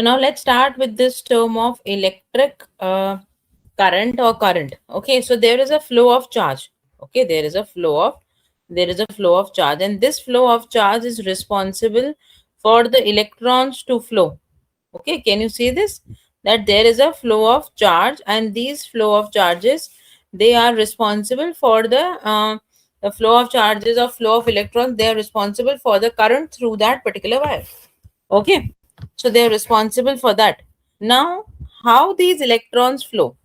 now let's start with this term of electric current or current. Okay, so there is a flow of charge. Okay, there is a flow of charge, and this flow of charge is responsible for the electrons to flow. Okay, can you see this? That there is a flow of charge, and these flow of charges, they are responsible for the flow of charges or flow of electrons. They are responsible for the current through that particular wire. Okay, so they are responsible for that. Now, how these electrons flow?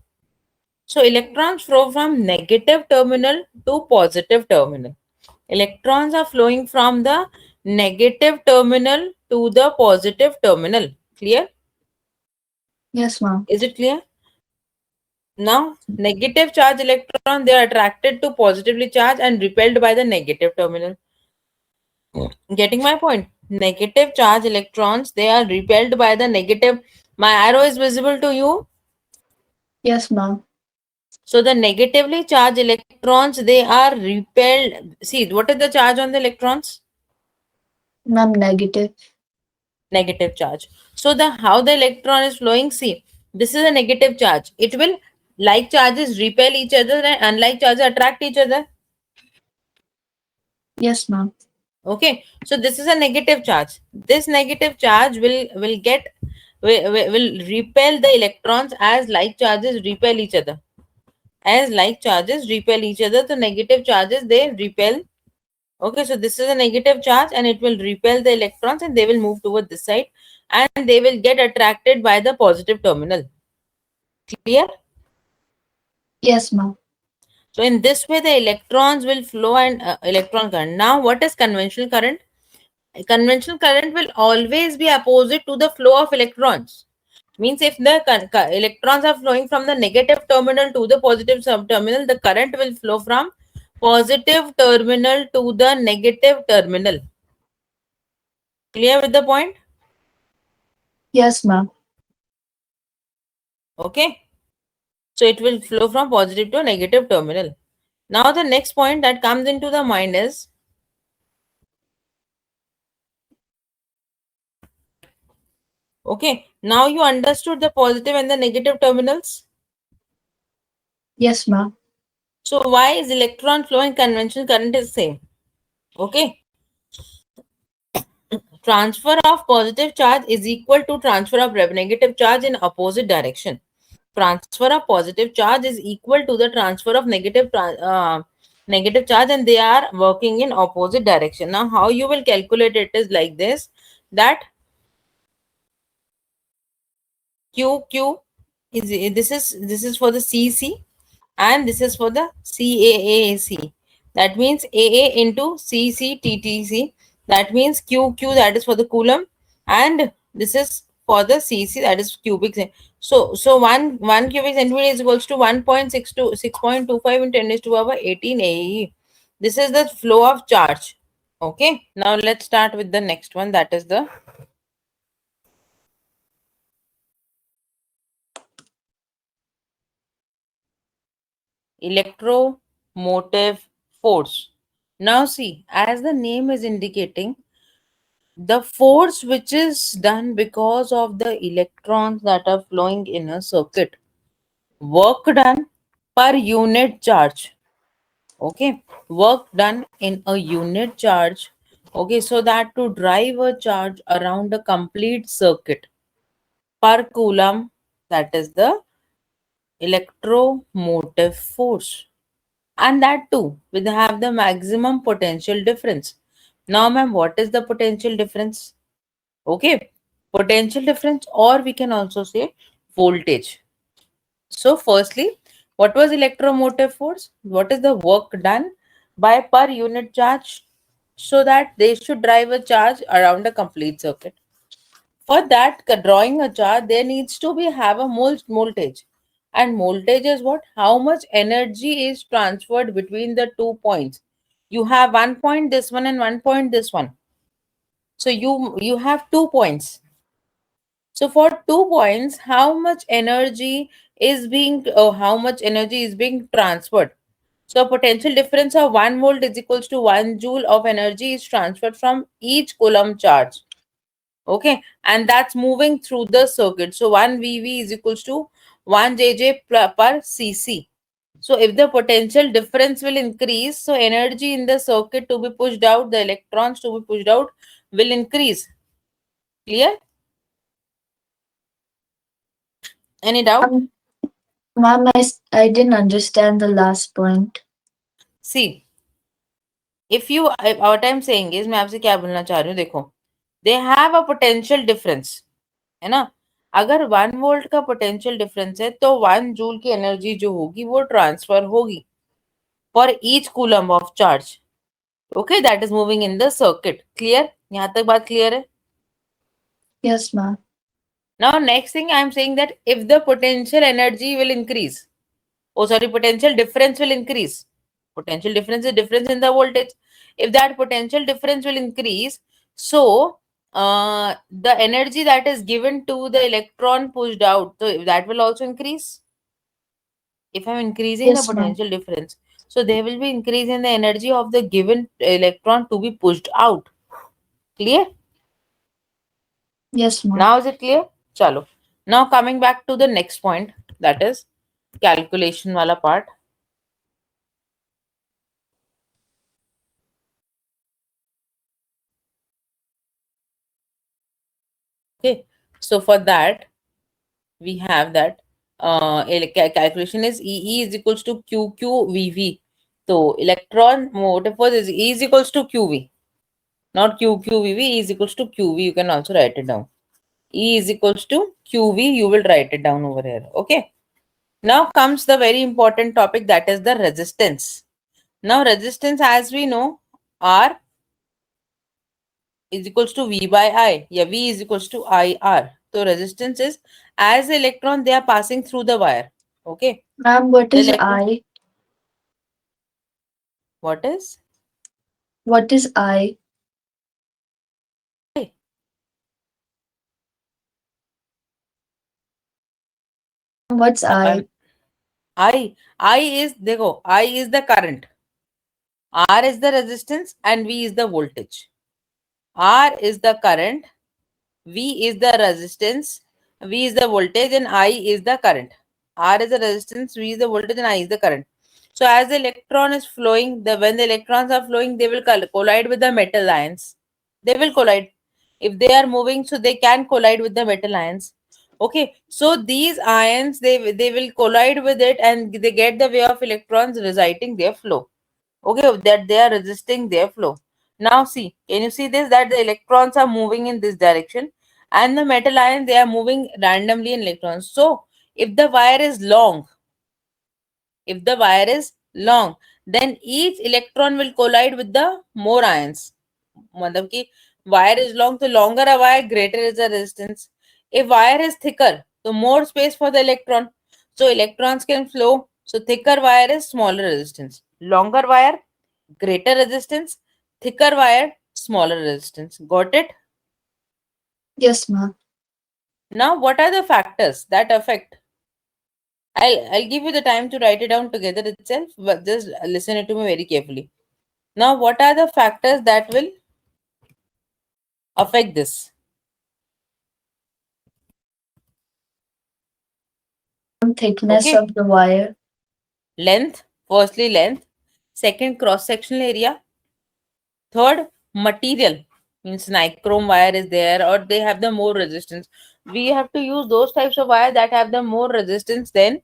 So electrons flow from negative terminal to positive terminal. Electrons are flowing from the negative terminal to the positive terminal. Clear? Yes, ma'am. Is it clear? Now, negative charge electron, they are attracted to positively charged and repelled by the negative terminal. Getting my point? Negative charge electrons, they are repelled by the negative. My arrow is visible to you. Yes, ma'am. So the negatively charged electrons, they are repelled. See, what is the charge on the electrons? Ma'am, negative. Negative charge. So the how the electron is flowing, see, this is a negative charge. It will, like charges repel each other and unlike charges attract each other. Yes, ma'am. Okay, so this is a negative charge. This negative charge will repel the electrons as like charges repel each other. As like charges repel each other, the negative charges, they repel. Okay, so this is a negative charge and it will repel the electrons and they will move toward this side and they will get attracted by the positive terminal. Clear? Yes, ma'am. So in this way, the electrons will flow and electron current. Now, what is conventional current? Conventional current will always be opposite to the flow of electrons. Means if the electrons are flowing from the negative terminal to the positive subterminal, the current will flow from positive terminal to the negative terminal. Clear with the point? Yes, ma'am. Okay. So it will flow from positive to negative terminal. Now the next point that comes into the mind is, okay, now you understood the positive and the negative terminals. Yes, ma'am. So why is electron flow in conventional current is same? Okay. Transfer of positive charge is equal to transfer of negative charge in opposite direction. Transfer of positive charge is equal to the transfer of negative charge, and they are working in opposite direction. Now how you will calculate it is like this, that q is, this is for the cc and this is for the CAAC. That means AA into CCTTC. That means QQ, that is for the coulomb, and this is for the CC, that is cubic. So one cubic centimeter is equals to 1.62 6.25 into 10 raised to power 18 AE. This is the flow of charge. Okay. Now let's start with the next one. That is the electromotive force. Now see, as the name is indicating, the force which is done because of the electrons that are flowing in a circuit, work done per unit charge. Okay, work done in a unit charge. Okay, so that to drive a charge around a complete circuit per coulomb, that is the electromotive force. And that too will have the maximum potential difference. Now, ma'am, what is the potential difference? Okay, potential difference, or we can also say voltage. So, firstly, what was electromotive force? What is the work done by per unit charge so that they should drive a charge around a complete circuit? For that, drawing a charge, there needs to be have a voltage. And voltage is what? How much energy is transferred between the 2 points. You have 1 point this one and 1 point this one. So you have 2 points. So for 2 points, how much energy is being transferred? So potential difference of 1 volt is equals to 1 joule of energy is transferred from each coulomb charge. Okay, and that's moving through the circuit. So 1 VV is equals to 1 JJ per CC. So if the potential difference will increase, so energy in the circuit to be pushed out, the electrons to be pushed out will increase. Clear? Any doubt? Ma'am, I didn't understand the last point. See, if you, what I'm saying is, मैं आपसे क्या बोलना चाह रही हूँ, देखो, they have a potential difference, है ना? अगर 1 वोल्ट का पोटेंशियल डिफरेंस है तो 1 जूल की एनर्जी जो होगी वो ट्रांसफर होगी for each coulomb of charge. Okay, that is moving in the circuit. Clear? यहाँ तक बात क्लियर है? Yes, ma'am. Now next thing I am saying that if the potential energy will increase, oh sorry, potential difference will increase. Potential difference is difference in the voltage. If that potential difference will increase, so the energy that is given to the electron pushed out, so that will also increase. If I'm increasing the Yes, ma'am. potential difference, so there will be increase in the energy of the given electron to be pushed out. Clear? Yes, ma'am. Now is it clear? Chalo. Now coming back to the next point, that is calculation wala part. Okay. So for that, we have that calculation is E is equals to QQVV. So electron motive force is E is equals to QV, not QQVV. E is equals to QV. You can also write it down. E is equals to QV. You will write it down over here. Okay. Now comes the very important topic, that is the resistance. Now resistance, as we know, R is equals to V by I. Yeah, V is equals to IR. So resistance is as the electron they are passing through the wire. Okay. Ma'am, what The is electron, I? what is? What is I? I. What's I? I is, देखो, I is the current, R is the resistance, and V is the voltage. R is the current, V is the resistance, V is the voltage, and I is the current. R is the resistance, V is the voltage, and I is the current. So as the electron is flowing, when the electrons are flowing, they will collide with the metal ions. They will collide. If they are moving, so they can collide with the metal ions. Okay, so these ions, they will collide with it, and they get the way of electrons reciting their flow. Okay, that they are resisting their flow. Now see, can you see this, that the electrons are moving in this direction and the metal ions they are moving randomly in electrons. So if the wire is long, if the wire is long, then each electron will collide with the more ions. मतलब कि wire is long, so longer a wire, greater is the resistance. If wire is thicker, so more space for the electron, so electrons can flow. So thicker wire is smaller resistance, longer wire greater resistance, thicker wire smaller resistance. Got it? Yes, ma'am. Now what are the factors that affect? I'll give you the time to write it down together itself, but just listen it to me very carefully. Now what are the factors that will affect this? Thickness Okay, of the wire. length, firstly length, second cross sectional area, third material, means nichrome wire is there or they have the more resistance. We have to use those types of wire that have the more resistance than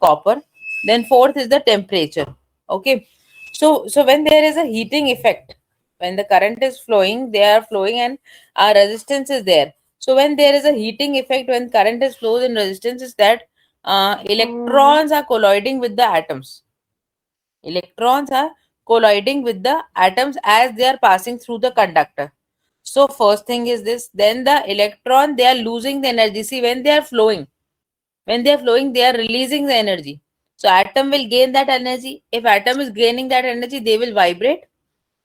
copper. Then fourth is the temperature. Okay, so when there is a heating effect, when the current is flowing, they are flowing and our resistance is there. So when there is a heating effect, when current is flows and resistance is that electrons are colliding with the atoms. Electrons are colliding with the atoms as they are passing through the conductor. So first thing is this, then the electron, they are losing the energy. See, when they are flowing, they are releasing the energy. So atom will gain that energy. If atom is gaining that energy, they will vibrate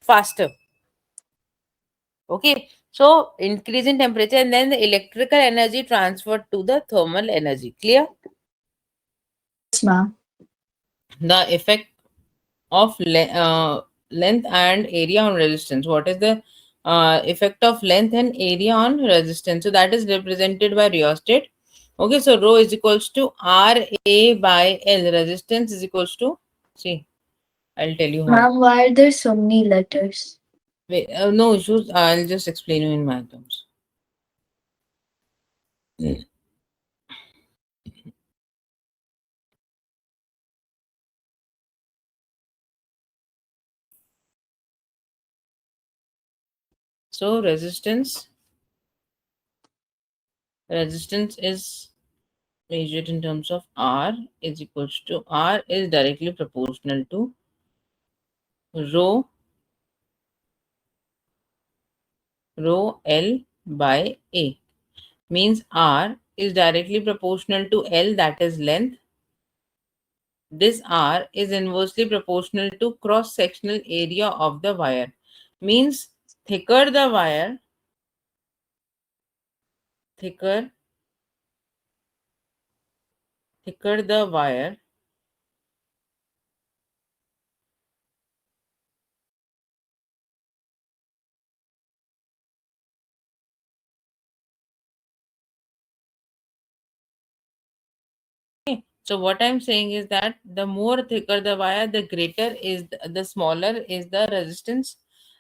faster. Okay, so increase in temperature and then the electrical energy transferred to the thermal energy. Clear? Yes, ma'am. The effect of length and area on resistance. What is the effect of length and area on resistance. So that is represented by rheostat. Okay, so rho is equals to RA by L. Resistance is equals to, see, I'll tell you how. Ma'am, why are there so many letters? Wait, no issues. I'll just explain you in my terms. So resistance is measured in terms of R is equals to, R is directly proportional to rho L by A. Means R is directly proportional to L, that is length. This R is inversely proportional to cross sectional area of the wire. Means thicker the wire, thicker the wire, so what I'm saying is that the more thicker the wire, the greater is the smaller is the resistance,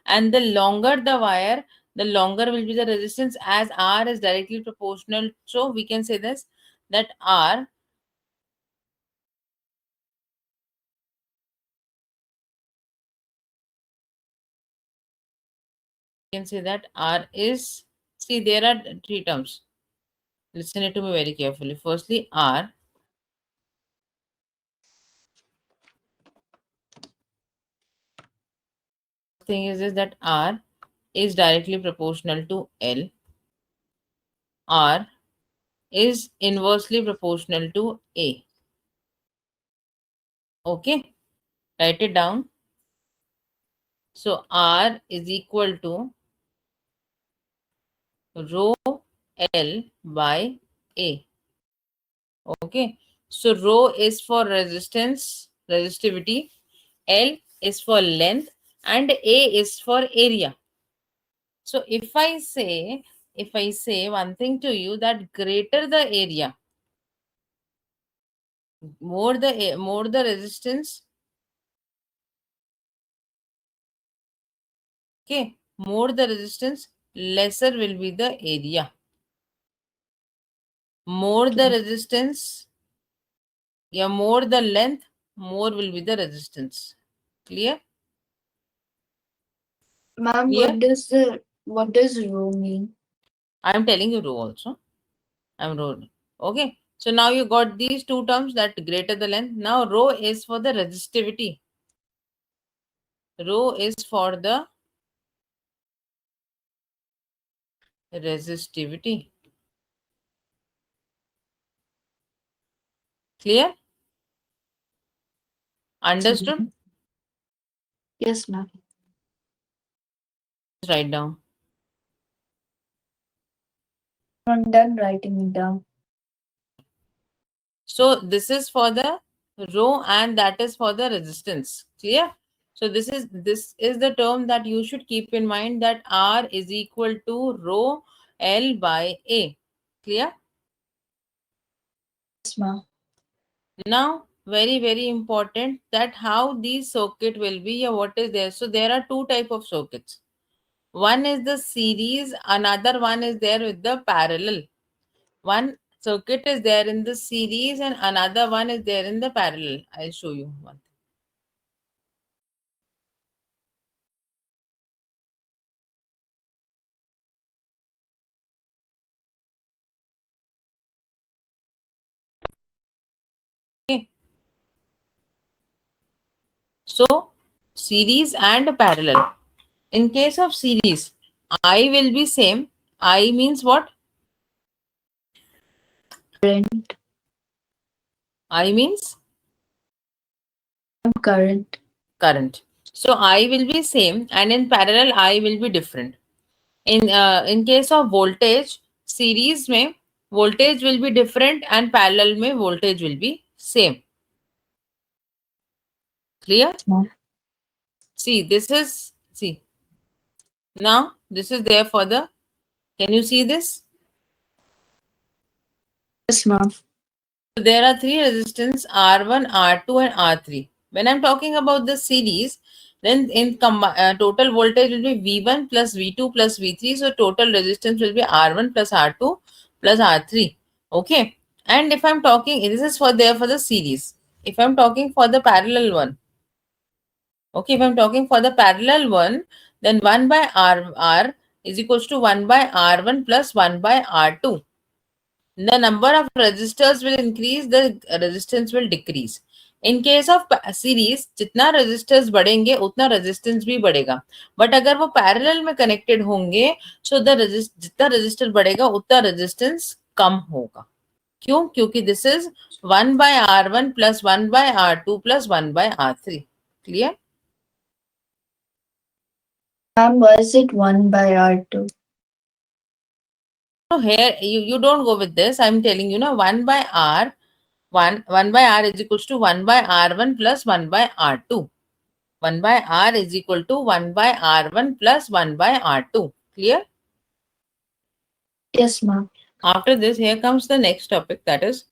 and the longer the wire, the longer will be the resistance, as R is directly proportional. So we can say this, that R can say that R is, see, there are three terms. Listen it to me very carefully. Firstly, R thing is that R is directly proportional to L. R is inversely proportional to A. Okay, write it down. So R is equal to rho L by A. Okay, so rho is for resistance, resistivity, L is for length, and A is for area. So if I say one thing to you, that greater the area, more the resistance, okay, more the resistance, lesser will be the area. More the resistance, yeah, more the length, more will be the resistance. Clear? Ma'am, Clear? what does rho mean? I'm telling you rho also. I'm rho. Okay. So now you got these two terms, that greater the length. Now rho is for the resistivity. Rho is for the resistivity. Clear? Understood? Yes, ma'am. Write down. I'm done writing it down. So this is for the rho and that is for the resistance. Clear? So this is the term that you should keep in mind, that R is equal to rho L by A. Clear? Yes, ma'am. Now, very important, that how these circuit will be or what is there. So there are two type of circuits. One is the series, another one is there with the parallel. One circuit is there in the series and another one is there in the parallel. I'll show you one. Okay. So series and parallel. In case of series, I will be same. I means what? Current. I means Current. current. So I will be same and in parallel I will be different. In case of voltage, series में voltage will be different and parallel में voltage will be same. Clear? Ma'am. See, this is, see, Now, this is there for the, can you see this? Yes, ma'am. So there are three resistance R1, R2 and R3. When I'm talking about the series, then in total voltage will be V1 plus V2 plus V3. So total resistance will be R1 plus R2 plus R3. Okay. And if I'm talking, this is for there for the series. If I'm talking for the parallel one, okay, if I'm talking for the parallel one, then 1 by R is equals to 1 by R1 plus 1 by R2. The number of resistors will increase, the resistance will decrease. In case of series, जितना resistors बढ़ेंगे उतना resistance भी बढ़ेगा. But अगर वो parallel में connected होंगे, so the जितना resistor बढ़ेगा उतना resistance कम होगा. क्यों? क्योंकि this is 1 by R1 plus 1 by R2 plus 1 by R3. Clear? Ma'am, was it 1 by R2? So here you don't go with this. I'm telling you, 1 by R, 1 by R is equals to 1 by R1 plus 1 by R2. 1 by R is equal to 1 by R1 plus 1 by R2. Clear? Yes, ma'am. After this, here comes the next topic, that is